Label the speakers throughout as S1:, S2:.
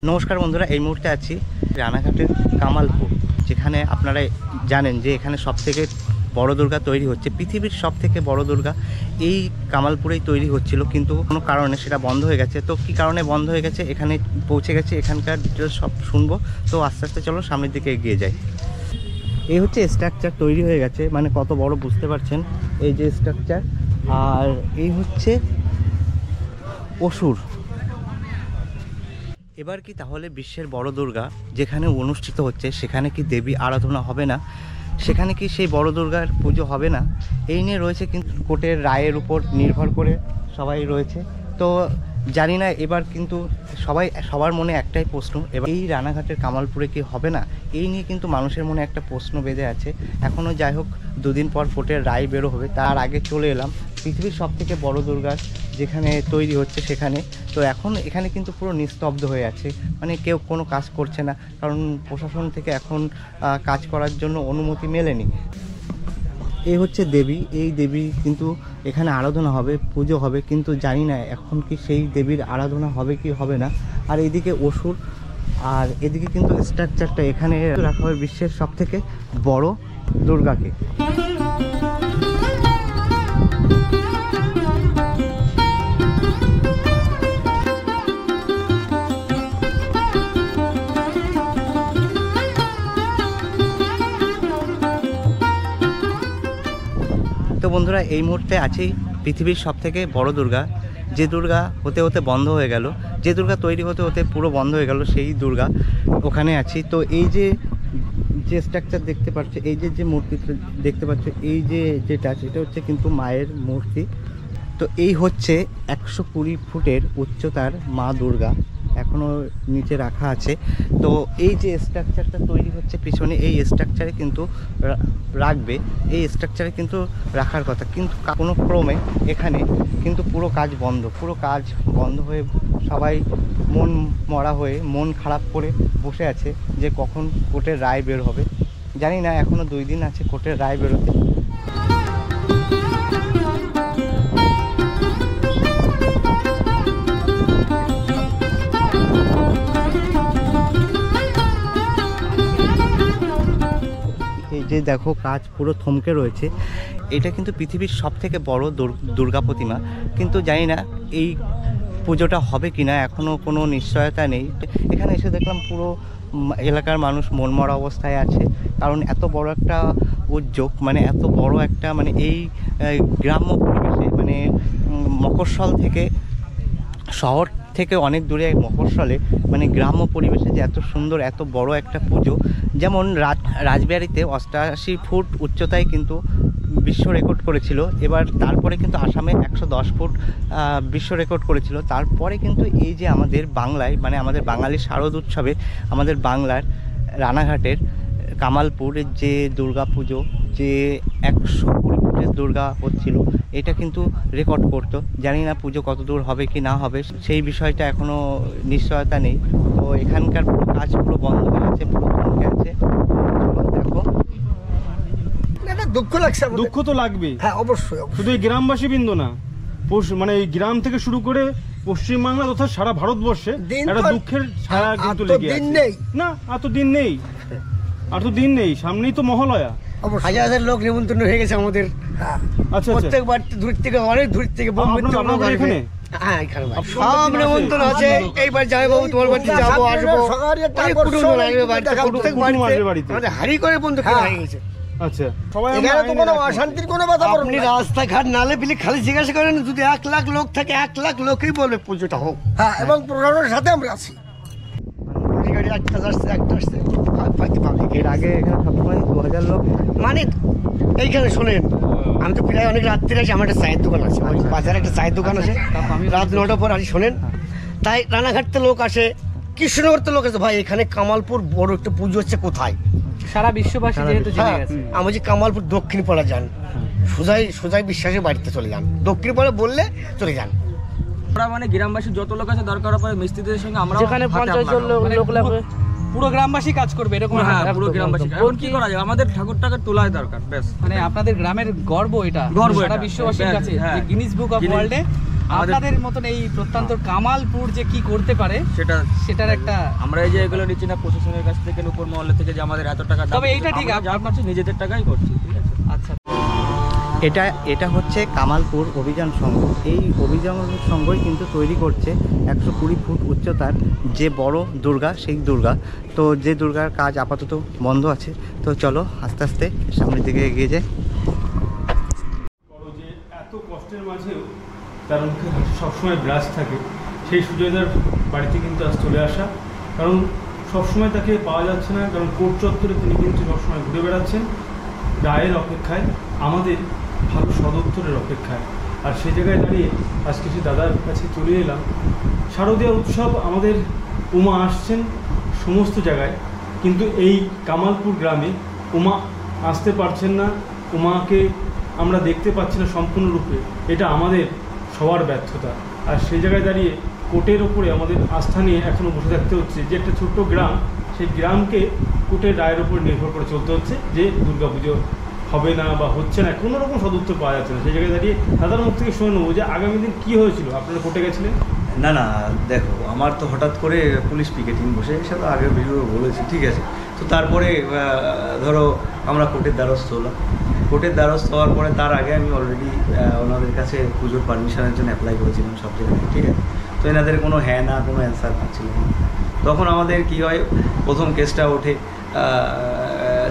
S1: নমস্কার বন্ধুরা, এই মুহূর্তে আছি রানাঘাটের কামালপুর, যেখানে আপনারা জানেন যে এখানে সবথেকে বড় দুর্গা তৈরি হচ্ছে। পৃথিবীর সবথেকে বড় দুর্গা এই কামালপুরেই তৈরি হচ্ছিল, কিন্তু কোনো কারণে সেটা বন্ধ হয়ে গেছে। তো কী কারণে বন্ধ হয়ে গেছে, এখানে পৌঁছে গেছে, এখানকার ডিটেলস সব শুনবো। তো আস্তে আস্তে চলো সামনের দিকে এগিয়ে যাই। এই হচ্ছে স্ট্রাকচার তৈরি হয়ে গেছে, মানে কত বড় বুঝতে পারছেন, এই যে স্ট্রাকচার। আর এই হচ্ছে অসুর। এবার কি তাহলে বিশ্বের বড় দুর্গা যেখানে অনুষ্ঠিত হচ্ছে সেখানে কি দেবী আরাধনা হবে না? সেখানে কি সেই বড় দুর্গার পুজো হবে না? এই নিয়ে রয়েছে কিন্তু কোর্টের রায়ের উপর নির্ভর করে সবাই রয়েছে। তো জানি না, এবার কিন্তু সবার মনে একটাই প্রশ্ন, এবার এই রানাঘাটের কামালপুরে কি হবে না? এই নিয়ে কিন্তু মানুষের মনে একটা প্রশ্ন বেঁধে আছে এখনও। যাই হোক, দুদিন পর কোর্টের রায় বেরো হবে, তার আগে চলে এলাম পৃথিবীর সবথেকে বড় দুর্গার যেখানে তৈরি হচ্ছে সেখানে। তো এখন এখানে কিন্তু পুরো নিস্তব্ধ হয়ে আছে, মানে কেউ কোনো কাজ করছে না, কারণ প্রশাসন থেকে এখন কাজ করার জন্য অনুমতি মেলেনি। এই হচ্ছে দেবী, এই দেবী কিন্তু এখানে আরাধনা হবে, পুজো হবে, কিন্তু জানি না এখন কি সেই দেবীর আরাধনা হবে কি হবে না। আর এইদিকে অসুর, আর এদিকে কিন্তু স্ট্রাকচারটা এখানে রাখা হবে বিশ্বের সবথেকে বড় দুর্গাকে। তো বন্ধুরা, এই মুহূর্তে আছি পৃথিবীর সবথেকে বড় দুর্গা, যে দুর্গা হতে হতে বন্ধ হয়ে গেল, যে দুর্গা তৈরি হতে হতে পুরো বন্ধ হয়ে গেল, সেই দুর্গা ওখানে আছি। তো এই যে স্ট্রাকচার দেখতে পাচ্ছ, এই যে মূর্তিটা দেখতে পাচ্ছ, এই যেটা সেটা হচ্ছে কিন্তু মায়ের মূর্তি। তো এই হচ্ছে 120 ফুটের উচ্চতার মা দুর্গা, এখনও নিচে রাখা আছে। তো এই যে স্ট্রাকচারটা তৈরি হচ্ছে পিছনে, এই স্ট্রাকচারে কিন্তু রাখবে, এই স্ট্রাকচারে কিন্তু রাখার কথা, কিন্তু কোনো ক্রমে এখানে কিন্তু পুরো কাজ বন্ধ হয়ে সবাই মন মরা হয়ে, মন খারাপ করে বসে আছে যে কখন কোর্টের রায় বের হবে। জানি না, এখনও 2 দিন আছে কোর্টের রায় বেরোতে। এই যে দেখো, কাজ পুরো থমকে রয়েছে। এটা কিন্তু পৃথিবীর সবথেকে বড় দুর্গা প্রতিমা, কিন্তু জানি না এই পুজোটা হবে কি না, এখনও কোনো নিশ্চয়তা নেই। এখানে এসে দেখলাম পুরো এলাকার মানুষ মনমরা অবস্থায় আছে, কারণ এত বড় একটা উদ্যোগ, মানে এত বড় একটা, মানে এই গ্রাম্য পরিবেশে, মানে মফস্বল থেকে, শহর থেকে অনেক দূরে মফস্বলে, মানে গ্রাম্য পরিবেশে যে এত সুন্দর এত বড় একটা পুজো। যেমন রাজবিহারীতে 88 ফুট উচ্চতায় কিন্তু বিশ্ব রেকর্ড করেছিল, এবার তারপরে কিন্তু আসামে 110 ফুট বিশ্ব রেকর্ড করেছিল। তারপরে কিন্তু এই যে আমাদের বাংলায়, মানে আমাদের বাঙালি শারদ উৎসবে আমাদের বাংলার রানাঘাটের কামালপুরের যে দুর্গা পুজো, যে 120 ফুটের দুর্গা হচ্ছিল, এটা কিন্তু রেকর্ড করতো। জানি না পুজো কত দূর হবে কি না হবে, সেই বিষয়টা এখনও নিশ্চয়তা নেই। তো এখানকার পুরো কাজ পুরো বন্ধ হয়ে আছে, পুরো থমকে আছে। দেখো,
S2: দুঃখ লাগছে।
S3: দুঃখ তো লাগবে,
S2: হ্যাঁ অবশ্যই।
S3: শুধু এই গ্রামবাসী বৃন্দ না, মানে এই গ্রাম থেকে শুরু করে পশ্চিমবাংলা তথা সারা ভারতবর্ষে একটা দুঃখের ছায়া কিন্তু লেগে আছে। না, আর তো দিন নেই, সামনেই তো মহালয়া।
S2: হাজার হাজার লোক নিমন্ত্রণ হয়ে গেছে আমাদের।
S3: আচ্ছা,
S2: প্রত্যেকবার দূর থেকে, অনেক দূর থেকে
S3: এখানে।
S2: হ্যাঁ, এখানে সব নিমন্ত্রণ আছে। এইবার জামাইবাবু তোমার বাড়িতে যাবো, আসবো, আমাদের হাড়ি করে বন্ধু হয়ে গেছে।
S3: আচ্ছা, সবাই
S2: এখানে তো কোনো অশান্তির কোনো কথা বলবো না। আপনি রাস্তাঘাট নালে বিলে খালি জিজ্ঞাসা করেন, যদি 1 লাখ লোক থাকে 1 লাখ লোকই বলবে পুজোটা হোক। হ্যাঁ, এবং প্রশাসনের সাথে আমরা আছি। গাড়ি একটা আসছে
S1: এর আগে এখানে সবসময় 2000 লোক।
S2: মানে এইখানে শোনেন, আমি তো প্রায় অনেক রাত্রে আসি, আমার একটা চায়ের দোকান আছে, বাজারে একটা চায়ের দোকান আছে, রাত 9টার পর আসি। শোনেন, তাই রানাঘাটতে লোক আসে, কৃষ্ণনগরতে লোক আছে। ভাই, এখানে কামালপুর বড় একটা পুজো হচ্ছে, কোথায়
S4: সারা বিশ্ববাসী যেহেতু জেনে গেছে।
S2: আমি যে কামালপুর দক্ষিণ পাড়া যান, সোজাই বিশ্বাসের বাড়িতে চলে যান, দক্ষিণ পাড়া বললে চলে যান।
S4: আমরা মানে গ্রামবাসী যত লোক আছে, দরকার পড়ে মিস্ত্রিদের সঙ্গে আমরা
S5: যেখানে 50 জন লোক লাগবে,
S4: পুরো গ্রামবাসী কাজ করবে এরকম। হ্যাঁ, পুরো গ্রামবাসী। এখন কি করা যায়, আমাদের ঠাকুরটাকে তোলাই দরকার, ব্যাস। মানে আপনাদের গ্রামের গর্ব, এটা সারা বিশ্ববাসীর কাছে, গিনেস বুক অফ ওয়ার্ল্ডে আপনাদের মতন এই প্রত্যন্ত কামালপুর যে কি করতে পারে সেটার একটা
S6: আমরা এই যে এগুলো নিচ্ছি না প্রশাসনের কাছ থেকে, উপর মহলে থেকে যে আমাদের এত টাকা,
S4: তবে এইটা ঠিক
S6: যা করছি নিজেদের টাকাই করছি, ঠিক আছে।
S4: আচ্ছা,
S1: এটা হচ্ছে কামালপুর অভিযান সংঘ। এই অভিযান সংঘই কিন্তু তৈরি করছে 120 ফুট উচ্চতার যে বড় দুর্গা, সেই দুর্গা। তো যে দুর্গার কাজ আপাতত বন্ধ আছে। তো চলো আস্তে আস্তে সামনের দিকে এগিয়ে যাই।
S3: যে এত কষ্টের মাঝেও তার মুখে হাসি সবসময় ব্রাশ থাকে, সেই সুজয়দার বাড়িতে কিন্তু আজ চলে আসা। কারণ সবসময় তাকে পাওয়া যাচ্ছে না, কারণ কোর্ট চত্বরে তিনি কিন্তু সবসময় ঘুরে বেড়াচ্ছেন রায়ের অপেক্ষায়, আমাদের ভালো সদপ্তরের অপেক্ষায়। আর সেই জায়গায় দাঁড়িয়ে আজকে সে দাদার কাছে চলে এলাম। শারদীয়া উৎসব, আমাদের উমা আসছেন সমস্ত জায়গায়, কিন্তু এই কামালপুর গ্রামে উমা আসতে পারছেন না, উমাকে আমরা দেখতে পাচ্ছি না সম্পূর্ণরূপে। এটা আমাদের সবার ব্যর্থতা। আর সেই জায়গায় দাঁড়িয়ে কোর্টের ওপরে আমাদের আস্থা নিয়ে এখনও বসে থাকতে হচ্ছে। যে একটা ছোট্ট গ্রাম, সেই গ্রামকে কোর্টের রায়ের ওপর নির্ভর করে চলতে হচ্ছে যে দুর্গাপুজো হবে না বা হচ্ছে না, কোনো রকম সদুত্তর পাওয়া যাচ্ছে না। সেই জায়গায় দাঁড়িয়ে দাদার মুখ থেকে শুনে নেবো যে আগামী দিন কী হয়েছিল, আপনারা কোর্টে গেছিলেন?
S7: না না, দেখো আমার তো হঠাৎ করে পুলিশ পিকেটিং বসে, সেটা আগে ভিডিও বলেছি, ঠিক আছে। তো তারপরে ধরো আমরা কোর্টের দ্বারস্থ হলাম। কোর্টের দ্বারস্থ হওয়ার পরে তার আগে আমি অলরেডি ওনাদের কাছে পুজোর পারমিশনের জন্য অ্যাপ্লাই করেছিলাম সব জায়গায়, ঠিক আছে। তো এনাদের কোনো হ্যাঁ না কোনো অ্যান্সার পাচ্ছিল না। তখন আমাদের কি হয়, প্রথম কেসটা ওঠে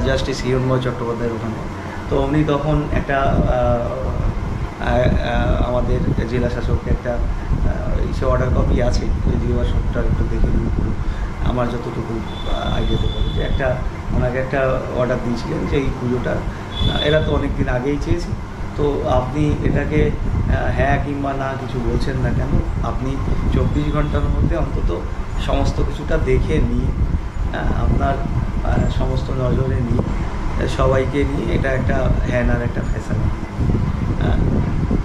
S7: জাস্টিস হিরণময় চট্টোপাধ্যায়ের ওখানে। তো উনি তখন একটা আমাদের জেলা শাসককে একটা সে অর্ডার কপি আছে, যদিও সবটা একটু দেখে নিই, আমার যতটুকু আইডিয়াতে পারি যে একটা ওনাকে একটা অর্ডার দিয়েছিলেন যে এই পুজোটা এরা তো অনেক দিন আগেই চেয়েছে, তো আপনি এটাকে হ্যাঁ কিংবা না কিছু বলছেন না কেন, আপনি 24 ঘন্টার মধ্যে অন্তত সমস্ত কিছুটা দেখে নিয়ে আপনার সমস্ত নজরে নিয়ে সবাইকে নিয়ে এটা একটা হ্যানার একটা ফেসলা।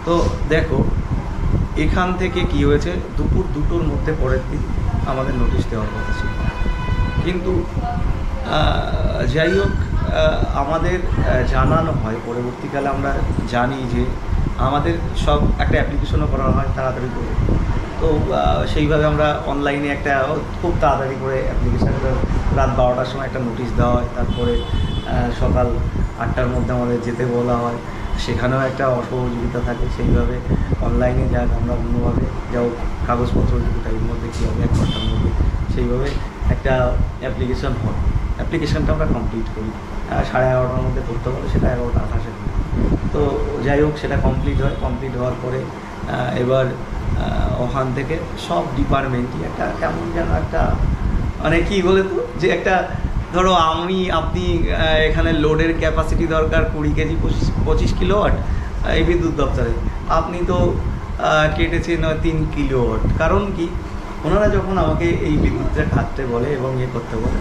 S7: তো দেখো এখান থেকে কি হয়েছে, দুপুর 2টোর মধ্যে পরের দিন আমাদের নোটিশ দেওয়ার কথা ছিল, কিন্তু যাই হোক আমাদের জানানো হয় পরবর্তীকালে, আমরা জানি যে আমাদের সব একটা অ্যাপ্লিকেশনও করা হয় তাড়াতাড়ি করে। তো সেইভাবে আমরা অনলাইনে একটা খুব তাড়াতাড়ি করে অ্যাপ্লিকেশান, রাত 12টার সময় একটা নোটিশ দেওয়া হয়, তারপরে সকাল 8টার মধ্যে আমাদের যেতে বলা হয়, সেখানেও একটা অসহযোগিতা থাকে। সেইভাবে অনলাইনে যাক আমরা অন্যভাবে যাও কাগজপত্র টাইমের মধ্যে কী হবে 1 ঘন্টার মধ্যে, সেইভাবে একটা অ্যাপ্লিকেশন হয়। অ্যাপ্লিকেশানটা আমরা কমপ্লিট করি 11:30টার মধ্যে করতে হবে, সেটা 11:28 তো যাই হোক সেটা কমপ্লিট হয়। কমপ্লিট হওয়ার পরে এবার ওখান থেকে সব ডিপার্টমেন্টই একটা কেমন যেন একটা মানে কী বলে তো, যে একটা ধরো আপনি এখানে লোডের ক্যাপাসিটি দরকার 20 কেজি 25 কিলোওয়াট এই বিদ্যুৎ দপ্তরে, আপনি তো কেটেছেন 3 কিলোওয়াট। কারণ কি, ওনারা যখন আমাকে এই বিদ্যুৎটা কাটতে বলে এবং ইয়ে করতে বলে,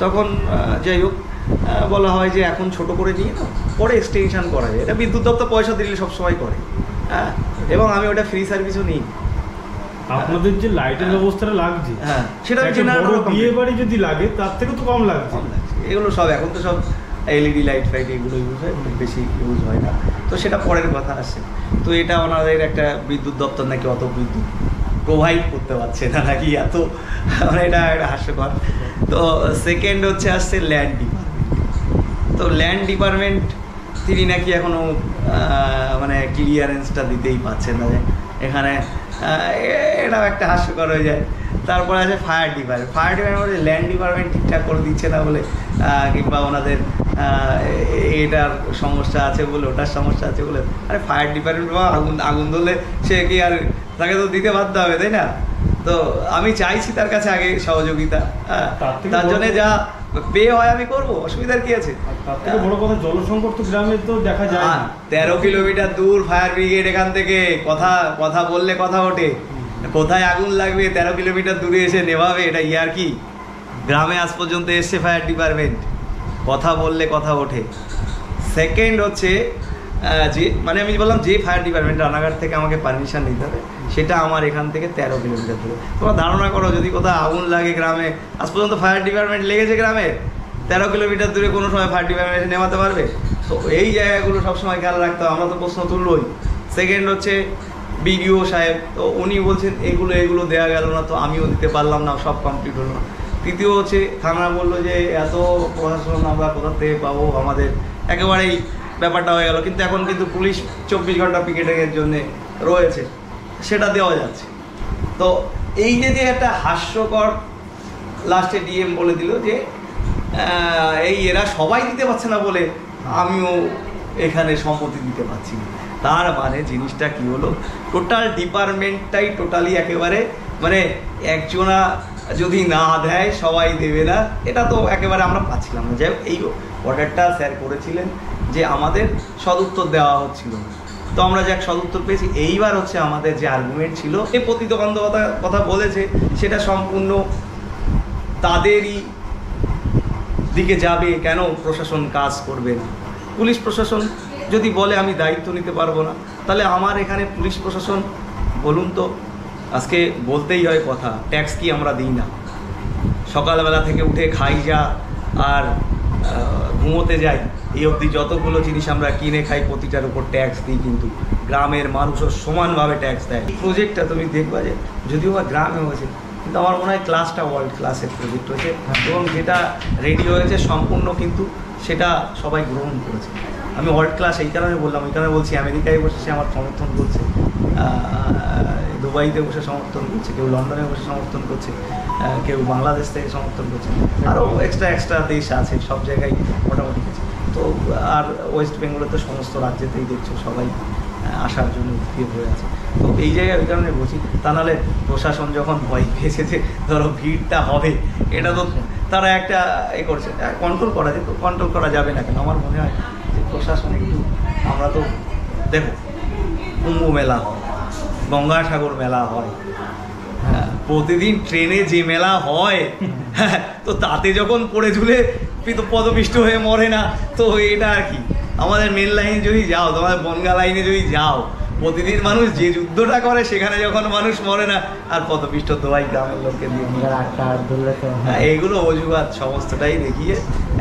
S7: তখন যাই হোক বলা হয় যে এখন ছোট করে নিয়ে না পরে এক্সটেনশান করা যায়। এটা বিদ্যুৎ দপ্তর পয়সা দিলে সবসময় করে, হ্যাঁ, এবং আমি ওটা ফ্রি সার্ভিসও নিই।
S3: আপনাদের যে লাইটের ব্যবস্থাটা লাগছে,
S7: হ্যাঁ, সেটা
S3: বিয়ে বাড়ি যদি লাগে তার থেকে তো কম লাগছে।
S7: এগুলো সব এখন তো সব এলইডি লাইট ফাইট এগুলো ইউজ হয়, বেশি ইউজ হয় না। তো সেটা পরের কথা আসে। তো এটা ওনাদের একটা বিদ্যুৎ দপ্তর নাকি অত বিদ্যুৎ প্রোভাইড করতে পারছে না নাকি, এত মানে এটা একটা হাস্যকর। তো সেকেন্ড হচ্ছে আসছে ল্যান্ড ডিপার্টমেন্ট। তো ল্যান্ড ডিপার্টমেন্ট তিনি নাকি এখনও মানে ক্লিয়ারেন্সটা দিতেই পারছেন না, এখানে এটাও একটা হাস্যকর হয়ে যায়। তারপরে আছে fire department. Fire department land department ঠিকঠাক করে দিচ্ছে না বলে, কিংবা ওনাদের এটার সমস্যা আছে বলে, ওটার সমস্যা আছে বলে, আরে ফায়ার ডিপার্টমেন্ট বা আগুন ধরলে সে কি আর তাকে তো দিতে বাধ্য হবে, তাই না? তো আমি চাইছি তার কাছে আগে সহযোগিতা, তার জন্য যা পে হয় আমি করবো, অসুবিধার কি আছে?
S3: তার থেকে বড় কথা জলসংকট তো গ্রামে তো দেখা যায় না।
S7: 13 কিলোমিটার দূর ফায়ার ব্রিগেড এখান থেকে, কথা বললে কথা ওঠে, কোথায় আগুন লাগবে 13 কিলোমিটার দূরে এসে নেভাবে, এটা ইয়ার কি? গ্রামে আজ পর্যন্ত এসছে ফায়ার ডিপার্টমেন্ট, কথা বললে কথা ওঠে। সেকেন্ড হচ্ছে যে মানে আমি বললাম যে ফায়ার ডিপার্টমেন্ট রানাঘাট থেকে আমাকে পারমিশন নিতে হবে, সেটা আমার এখান থেকে 13 কিলোমিটার দূরে। তোমরা ধারণা করো যদি কোথাও আগুন লাগে গ্রামে, আজ পর্যন্ত ফায়ার ডিপার্টমেন্ট লেগেছে গ্রামে, 13 কিলোমিটার দূরে কোনো সময় ফায়ার ডিপার্টমেন্ট এসে নেমাতে পারবে? তো এই জায়গাগুলো সবসময় খেয়াল রাখতে হবে, আমরা তো প্রশ্ন তুলবই। সেকেন্ড হচ্ছে বিডিও সাহেব, তো উনি বলছেন এগুলো দেওয়া গেল না, তো আমিও দিতে পারলাম না, সব কমপ্লিট হলো না। তৃতীয় হচ্ছে থানা বললো যে এত প্রশাসন আমরা কোথা থেকে পাবো, আমাদের একেবারেই ব্যাপারটা হয়ে গেল। কিন্তু এখন কিন্তু পুলিশ 24 ঘন্টা পিকেটিংয়ের জন্য রয়েছে, সেটা দেওয়া যাচ্ছে। তো এই যে একটা হাস্যকর, লাস্টে ডিএম বলে দিল যে এই এরা সবাই দিতে পারছে না বলে আমিও এখানে সম্মতি দিতে পারছি না। তার মানে জিনিসটা কি হলো, টোটাল ডিপার্টমেন্টটাই টোটালি একেবারে মানে একজনা যদি না দেয় সবাই দেবে না, এটা তো একেবারে আমরা পাচ্ছিলাম না। যাই হোক, এই অর্ডারটা স্যার করেছিলেন যে আমাদের সদুত্তর দেওয়া হচ্ছিল, তো আমরা যাক সদুত্তর পেয়েছি। এইবার হচ্ছে আমাদের যে আর্গুমেন্ট ছিল, এই প্রতিদ্বন্দ্বিতার কথা বলেছে, সেটা সম্পূর্ণ তাদেরই দিকে যাবে। কেন প্রশাসন কাজ করবে না? পুলিশ প্রশাসন যদি বলে আমি দায়িত্ব নিতে পারবো না, তাহলে আমার এখানে পুলিশ প্রশাসন বলুন তো, আজকে বলতেই হয় কথা, ট্যাক্স কি আমরা দিই না? সকালবেলা থেকে উঠে খাই যা আর ঘুমোতে যাই, এই অবধি যতগুলো জিনিস আমরা কিনে খাই প্রতিটার উপর ট্যাক্স দিই, কিন্তু গ্রামের মানুষও সমানভাবে ট্যাক্স দেয়। এই প্রজেক্টটা তুমি দেখবা যে যদিও বা গ্রামে হয়েছে, কিন্তু আমার মনে হয় ক্লাসটা ওয়ার্ল্ড ক্লাসের প্রজেক্ট হয়েছে, এবং যেটা রেডি হয়েছে সম্পূর্ণ কিন্তু সেটা সবাই গ্রহণ করেছে। আমি ওয়ার্ল্ড ক্লাস এই কারণে বললাম, ওই কারণে বলছি আমেরিকায় বসে সে আমার সমর্থন করছে, দুবাইতে বসে সমর্থন করছে, কেউ লন্ডনে বসে সমর্থন করছে, কেউ বাংলাদেশ থেকে সমর্থন করছে, আরও এক্সট্রা দেশ আছে, সব জায়গায় মোটামুটি আছে। তো আর ওয়েস্ট বেঙ্গলে তো সমস্ত রাজ্যেতেই দেখছো সবাই আসার জন্য উদ্ভিদ হয়ে আছে। তো এই জায়গায় ওই কারণে বলছি, তা নাহলে প্রশাসন যখন ভয় পেয়েছে যে ধরো ভিড়টা হবে, এটা তো তারা একটা এ করছে, কন্ট্রোল করা যেত, কন্ট্রোল করা যাবে না কেন? আমার মনে হয় যে প্রশাসন একটু, আমরা তো দেখো কুম্ভ মেলা হয়, গঙ্গাসাগর মেলা হয়, প্রতিদিন ট্রেনে যে মেলা হয়, তো তাতে যখন পড়ে ঝুলে পদপিষ্ট হয়ে মরে না, তো এটা আর কি? আমাদের মেন লাইনে যদি যাও, তোমাদের বনগা লাইনে যদি যাও, প্রতিদিন মানুষ যে যুদ্ধটা করে সেখানে যখন মানুষ মরে না, আর পদপিষ্ট দোয়াই গ্রামের লোককে দিয়ে এইগুলো অজুহাত সমস্তটাই দেখিয়ে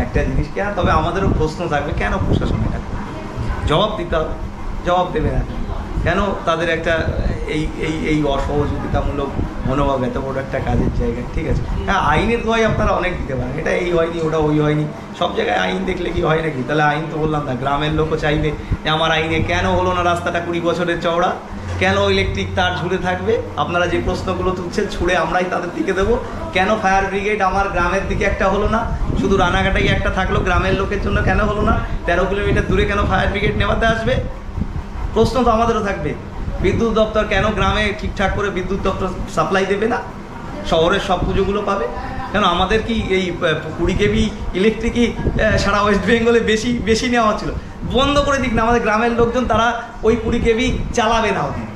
S7: একটা জিনিসকে। তবে আমাদেরও প্রশ্ন থাকবে, কেন প্রশাসন এটা করবে? জবাব দিতে হবে, জবাব দেবে না কেন? তাদের একটা এই অসহযোগিতামূলক মনোভাব এত বড় একটা কাজের জায়গায়, ঠিক আছে? হ্যাঁ, আইনের দোয়াই আপনারা অনেক দিতে পারেন, এটা এই হয়নি, ওটা ওই হয়নি, সব জায়গায় আইন দেখলে কি হয় নাকি? তাহলে আইন তো বললাম না, গ্রামের লোকও চাইবে যে আমার আইনে কেন হলো না রাস্তাটা 20 বছরের চওড়া, কেন ইলেকট্রিক তার ঝুলে থাকবে? আপনারা যে প্রশ্নগুলো তুলছেন ছুড়ে আমরাই তাদের দিকে দেবো। কেন ফায়ার ব্রিগেড আমার গ্রামের দিকে একটা হলো না, শুধু রানাঘাটাই একটা থাকলো গ্রামের লোকের জন্য কেন হলো না? 13 কিলোমিটার দূরে কেন ফায়ার ব্রিগেড নেওয়াতে আসবে? প্রশ্ন তো আমাদেরও থাকবে। বিদ্যুৎ দপ্তর কেন গ্রামে ঠিকঠাক করে বিদ্যুৎ দপ্তর সাপ্লাই দেবে না? শহরের সব পুজোগুলো পাবে কেন? আমাদের কি এই 20 কেভি ইলেকট্রিকই সারা ওয়েস্ট বেঙ্গলে বেশি নেওয়া হচ্ছিল? বন্ধ করে দিক না, আমাদের গ্রামের লোকজন তারা ওই 20 কেভি চালাবে না, ওদিন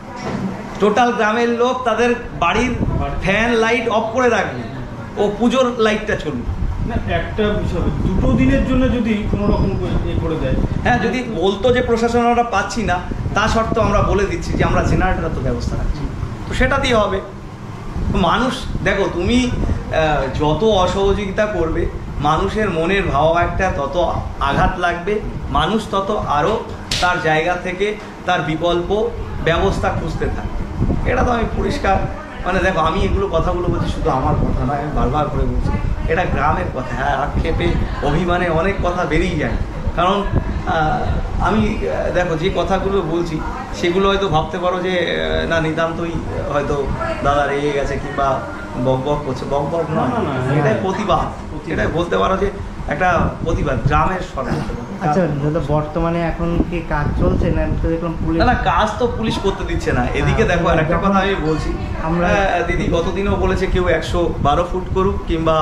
S7: টোটাল গ্রামের লোক তাদের বাড়ির ফ্যান লাইট অফ করে রাখবে, ও পুজোর লাইটটা চলবে
S3: না। একটা বিষয়, 2 দিনের জন্য যদি কোনো রকম করে দেয়,
S7: হ্যাঁ, যদি বলতো যে প্রশাসন আমরা পাচ্ছি না, তা সত্ত্বেও আমরা বলে দিচ্ছি যে আমরা জেনারেটর তো ব্যবস্থা রাখছি, তো সেটা দিয়ে হবে। মানুষ দেখো, তুমি যত অসহযোগিতা করবে, মানুষের মনের ভাব একটা তত আঘাত লাগবে, মানুষ তত আরও তার জায়গা থেকে তার বিকল্প ব্যবস্থা খুঁজতে থাকবে। এটা তো আমি পরিষ্কার, মানে দেখো, আমি এগুলো কথাগুলো বলছি, শুধু আমার কথা নয়, আমি বারবার করে বলছি, এটা গ্রামের কথা। হ্যাঁ, আক্ষেপে অভিমানে অনেক কথা বেরিয়ে যায়, কারণ আমি দেখো যে কথাগুলো বলছি সেগুলো হয়তো ভাবতে পারো যে না, নিতান্তই হয়তো দাদা রেগে গেছে কিংবা বক করছে। বক নয়, এটাই প্রতিবাদ, এটাই বলতে পারো যে একটা প্রতিবাদ গ্রামের সরকার।
S1: আচ্ছা দাদা, বর্তমানে এখন কি কাজ চলছে না? দেখলাম পুলিশ,
S7: না কাজ তো পুলিশ করতে দিচ্ছে না। এদিকে দেখো, আর একটা কথা আমি বলছি, আমরা দিদি গতদিনও বলেছে কেউ 112 ফুট করুক কিংবা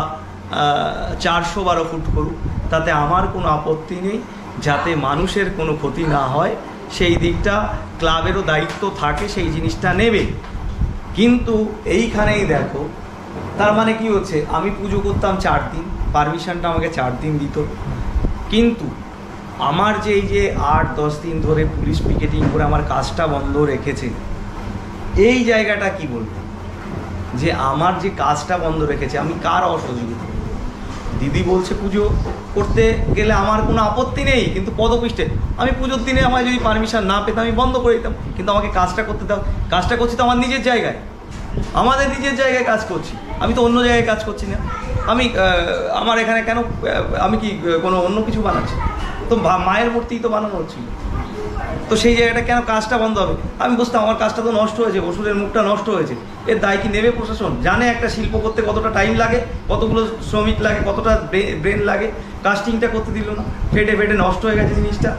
S7: 412 ফুট করুক, তাতে আমার কোনো আপত্তি নেই, যাতে মানুষের কোনো ক্ষতি না হয় সেই দিকটা ক্লাবেরও দায়িত্ব থাকে, সেই জিনিসটা নেবে। কিন্তু এইখানেই দেখো, তার মানে কি হচ্ছে, আমি পুজো করতাম 4 দিন, পারমিশনটা আমাকে 4 দিন দিত, কিন্তু আমার যে এই যে 8-10 দিন ধরে পুলিশ পিকেটিং করে আমার কাজটা বন্ধ রেখেছে, এই জায়গাটা কি বলবো যে আমার যে কাজটা বন্ধ রেখেছে, আমি কার অসহযোগিতা? দিদি বলছে পুজো করতে গেলে আমার কোনো আপত্তি নেই, কিন্তু পদপৃষ্ঠে আমি পুজোর দিনে আমায় যদি পারমিশন না পেতাম আমি বন্ধ করে দিতাম, কিন্তু আমাকে কাজটা করতে দাও। কাজটা করছি তো আমার নিজের জায়গায়, আমাদের নিজের জায়গায় কাজ করছি, আমি তো অন্য জায়গায় কাজ করছি না। আমি আমার এখানে কেন আমি কি কোনো অন্য কিছু বানাচ্ছি? তো মায়ের মূর্তি তো বানানো হচ্ছিল, তো সেই জায়গাটা কেন কাজটা বন্ধ হবে? আমি বুঝতাম আমার কাজটা তো নষ্ট হয়েছে, অসুরের মুখটা নষ্ট হয়েছে, এর দায় কি নেবে প্রশাসন? জানে একটা শিল্প করতে কতটা টাইম লাগে, কতগুলো শ্রমিক লাগে, কতটা ব্রেন লাগে, কাস্টিংটা করতে দিল না, ফেটে ফেটে নষ্ট হয়ে গেছে জিনিসটা।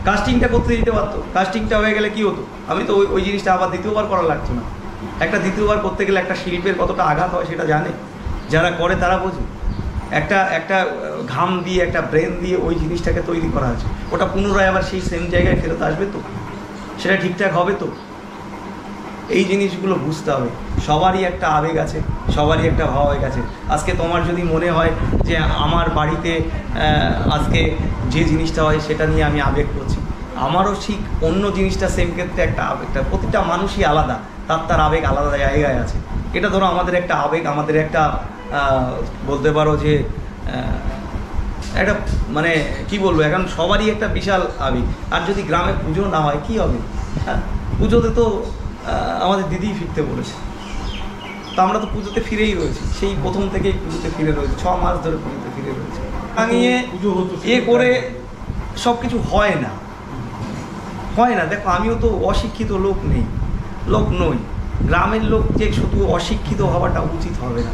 S7: কাস্টিংটা করতে দিতে পারতো, কাস্টিংটা হয়ে গেলে কি হতো? আমি তো ওই জিনিসটা আবার দ্বিতীয়বার করা লাগতো না। একটা দ্বিতীয়বার করতে গেলে একটা শিল্পের কতটা আঘাত হয় সেটা জানে, যারা করে তারা বোঝে। একটা ঘাম দিয়ে, একটা ব্রেন দিয়ে ওই জিনিসটাকে তৈরি করা আছে, ওটা পুনরায় আবার সেই সেম জায়গায় ফেরত আসবে তো? সেটা ঠিকঠাক হবে তো? এই জিনিসগুলো বুঝতে হবে। সবারই একটা আবেগ আছে, সবারই একটা ভাব হয়ে গেছে। আজকে তোমার যদি মনে হয় যে আমার বাড়িতে আজকে যে জিনিসটা হয় সেটা নিয়ে আমি আবেগ করছি, আমারও ঠিক অন্য জিনিসটা সেম ক্ষেত্রে একটা আবেগটা, প্রতিটা মানুষই আলাদা, তার আবেগ আলাদা জায়গায় আছে। এটা ধরো আমাদের একটা আবেগ, আমাদের একটা বলতে পারো যে একটা মানে কি বলবো, এখন সবারই একটা বিশাল আবেগ। আর যদি গ্রামে পুজো না হয় কি হবে? হ্যাঁ, পুজোতে তো আমাদের দিদিই ফিরতে বলেছে, তো আমরা তো পুজোতে ফিরেই রয়েছি, সেই প্রথম থেকেই পুজোতে ফিরে রয়েছে, 6 মাস ধরে পুজোতে ফিরে রয়েছে। ভাঙিয়ে করে সব কিছু হয় না। দেখো আমিও তো অশিক্ষিত লোক নই, গ্রামের লোক যে শুধু অশিক্ষিত হওয়াটা উচিত হবে না।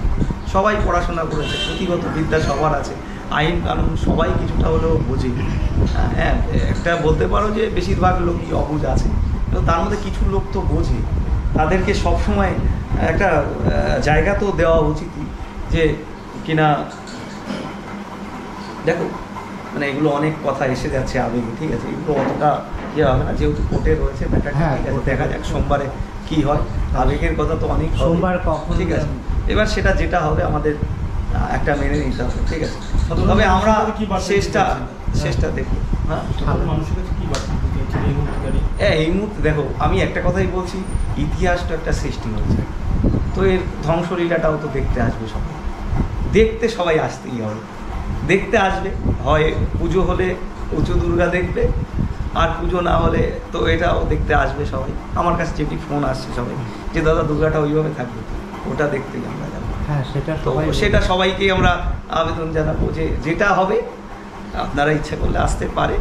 S7: সবাই পড়াশোনা করেছে, পুঁথিগত বিদ্যা সবার আছে, আইন কানুন সবাই কিছুটা হলেও বোঝে। হ্যাঁ, একটা বলতে পারো যে বেশিরভাগ লোকই অবুঝ আছে, কিন্তু তার মধ্যে কিছু লোক তো বোঝে, তাদেরকে সবসময় একটা জায়গা তো দেওয়া উচিত, যে কিনা দেখো মানে এগুলো অনেক কথা এসে যাচ্ছে আবেগে, ঠিক আছে, এগুলো অতটা ইয়ে হবে না, যেহেতু কোর্টে রয়েছে ব্যাপারটা, ঠিক আছে, দেখা যাক সোমবারে কি হয়। আবেগের কথা তো অনেক
S1: সোমবার কখন,
S7: ঠিক আছে, এবার সেটা যেটা হবে আমাদের একটা মেনে নিতে হবে, ঠিক আছে। তবে আমরা শেষটা দেখব। হ্যাঁ, এই মুহূর্তে দেখো আমি একটা কথাই বলছি, ইতিহাসটা একটা সৃষ্টি হয়েছে, তো এর ধ্বংসলীলাটাও তো দেখতে আসবে সবাই, দেখতে সবাই আসতেই হবে, দেখতে আসবে। হয় পুজো হলে উঁচু দুর্গা দেখবে, আর পুজো না হলে তো এটাও দেখতে আসবে সবাই। আমার কাছে যেটি ফোন আসছে সবাই যে দাদা দুর্গাটা ওইভাবে থাকবে, ওটা দেখতেই আমরা যাবো।
S1: হ্যাঁ,
S7: সেটা সবাইকে আমরা আবেদন জানাবো যে যেটা হবে আপনারা ইচ্ছা করলে আসতে পারে।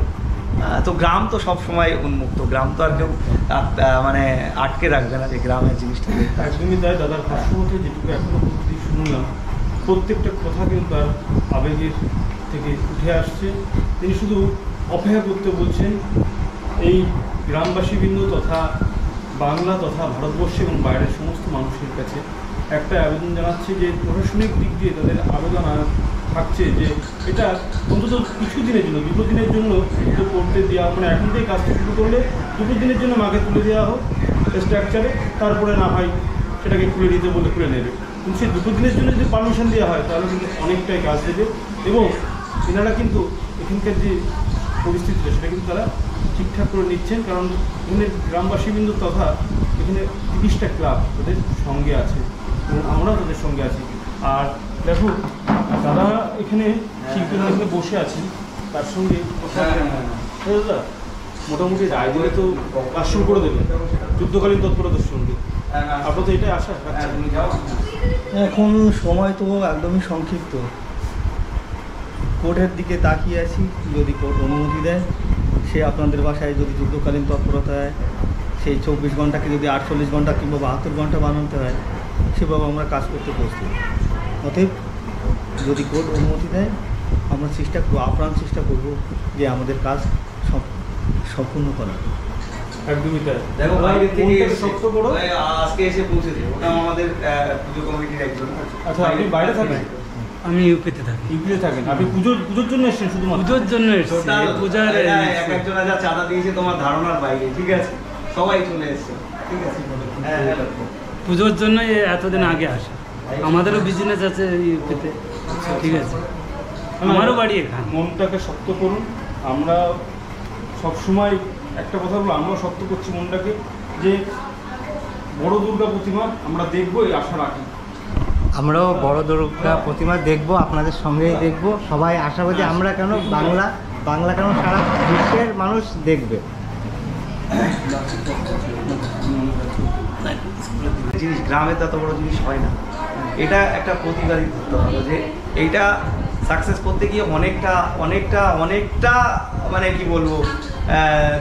S7: তো গ্রাম তো সব সময় উন্মুক্ত, গ্রাম তো আর কেউ মানে আটকে রাখবে না যে গ্রামের জিনিসটা
S3: একদমই তাই। দাদার ভাষ্য মধ্যে যেটুকু এখনো পর্যন্ত শুনলাম, প্রত্যেকটা কথা কিন্তু তার আবেগের থেকে উঠে আসছে। তিনি শুধু অপেক্ষা করতে বলছেন এই গ্রামবাসীবৃন্দ তথা বাংলা তথা ভারতবর্ষে এবং বাইরের সমস্ত মানুষের কাছে একটা আবেদন জানাচ্ছে যে প্রশাসনিক দিক দিয়ে তাদের আবেদন থাকছে যে এটা অন্তত কিছু দিনের জন্য, 2 দিনের জন্য করতে দেওয়া, মানে এখন থেকে কাজটা শুরু করলে 2 দিনের জন্য মাকে তুলে দেওয়া হোক স্ট্রাকচারে, তারপরে না হয় সেটাকে খুলে দিতে বলে খুলে নেবে। কিন্তু সেই 2 দিনের জন্য যদি পারমিশন দেওয়া হয় তাহলে কিন্তু অনেকটাই কাজ দেবে, এবং এনারা কিন্তু এখানকার যে পরিস্থিতিটা সেটা কিন্তু তারা ঠিকঠাক করে নিচ্ছেন, কারণ এখানে গ্রামবাসীবৃন্দ তথা এখানে 30টা ক্লাব তাদের সঙ্গে আছে এবং আমরাও তাদের সঙ্গে আছি। আর দেখো দাদা এখানে শিল্পীরা এখানে বসে আছেন, তার সঙ্গে দাদা মোটামুটি রায় দিলে তো কাজ শুরু করে দেবে যুদ্ধকালীন তৎপরতার সঙ্গে, আপনার তো এটাই আশা রাখছেন?
S8: এখন সময় তো একদমই সংক্ষিপ্ত, কোর্টের দিকে তাকিয়ে আছি, যদি কোর্ট অনুমতি দেয়, সে আপনাদের বাসায় যদি যুদ্ধকালীন তৎপরতায় সেই 24 ঘন্টাকে যদি 48 ঘন্টা কিংবা 72 ঘন্টা বানাতে হয়, সেভাবে আমরা কাজ করতে প্রস্তুত। অতএব যদি কোর্ট অনুমতি দেয় আমরা আপ্রাণ চেষ্টা করব যে আমাদের কাজ সম্পূর্ণ করা।
S3: একদমই তাই।
S7: দেখো বাইরে থেকে
S3: শক্ত করো,
S7: আজকে এসে পৌঁছেছে, ওটা আমাদের পুজো কমিটির একজন।
S3: আচ্ছা, আপনি বাইরে থাকেন?
S4: আমি ইউপিতে থাকি।
S3: ইউপিতে থাকেন? আপনি পুজোর জন্য এসেছেন? শুধুমাত্র
S4: পুজোর জন্য এসেছি। পূজার
S7: একজন যা চাঁদা দিয়েছে তোমার ধারণার বাইরে, ঠিক আছে, সবাই চলে এসেছে, ঠিক আছে।
S4: পুজোর জন্য এতদিন আগে আসা, আমাদেরও বিজনেস আছে ইউপিতে, ঠিক আছে, আমারও বাড়ি এখানে।
S3: মনটাকে শক্ত করুন, আমরা সবসময় একটা কথা বলবো, আমরা শক্ত করছি মনটাকে যে বড় দুর্গা প্রতিমা আমরা দেখবো, এই আশা রাখি।
S1: আমরাও বড় দুর্গা প্রতিমা দেখবো, আপনাদের সঙ্গেই দেখবো। সবাই আশাবাদী, আমরা কেন বাংলা কেন সারা বিশ্বের মানুষ দেখবে।
S7: জিনিস গ্রামে তত বড় জিনিস হয় না, এটা একটা প্রতিবাদী করতে হবে যে এইটা সাকসেস করতে গিয়ে অনেকটা মানে কি বলবো,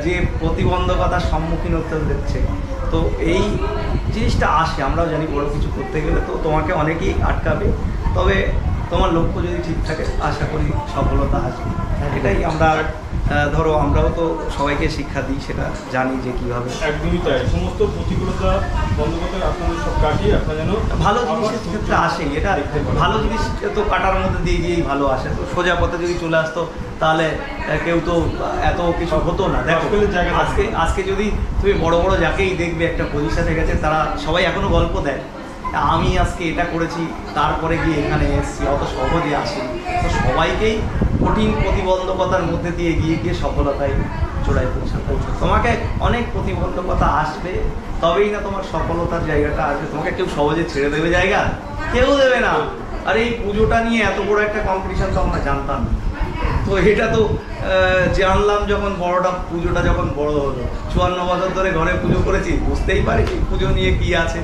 S7: যে প্রতিবন্ধকতার সম্মুখীন হতে হচ্ছে। তো এই জিনিসটা আসে, আমরাও জানি বড় কিছু করতে গেলে তো তোমাকে অনেকেই আটকাবে, তবে তোমার লক্ষ্য যদি ঠিক থাকে আশা করি সফলতা আসবে। এটাই আমরা ধরো আমরাও তো সবাইকে শিক্ষা দিই, সেটা জানি যে কীভাবে।
S3: একদমই তাই, সমস্ত প্রতিকূলতা বন্ধ করতে আপনাদের সব কাটিয়ে আপনারা যেন
S7: ভালো জিনিসের ক্ষেত্রে আসেই, এটা ভালো জিনিস তো কাটার মধ্যে দিয়ে গিয়েই ভালো আসে। তো সোজা পথে যদি চলে আসতো তাহলে কেউ তো এত কিছু হতো না। দেখো আজকে যদি তুমি বড় বড় যাকেই দেখবে একটা পজিশনে গেছে, তারা সবাই এখনো গল্প দেয় আমি আজকে এটা করেছি তারপরে গিয়ে এখানে এসেছি, অত সহজে আসি। তো সবাইকেই কঠিন প্রতিবন্ধকতার মধ্যে দিয়ে গিয়ে সফলতায় চূড়ায় পৌঁছাতে। তোমাকে অনেক প্রতিবন্ধকতা আসবে, তবেই না তোমার সফলতার জায়গাটা আসবে। তোমাকে কেউ সহজে ছেড়ে দেবে জায়গা? কেউ দেবে না। আর এই পুজোটা নিয়ে এত বড় একটা কম্পিটিশন তো আমরা জানতাম না। তো এটা তো জানলাম যখন পুজোটা যখন বড় হলো। 54 বছর ধরে ঘরে পুজো করেছি, বুঝতেই পারি পুজো নিয়ে কি আছে।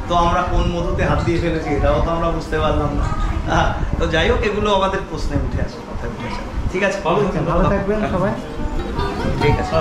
S7: তো আমরা কোন মধুতে হাত দিয়ে ফেলেছি এটাও তো আমরা বুঝতে পারলাম না। তো যাই হোক, এগুলো আমাদের প্রশ্নে উঠে আসে, কথায় উঠে আসে। ঠিক আছে,
S1: ভালো থাকবেন সবাই।
S7: ঠিক আছে।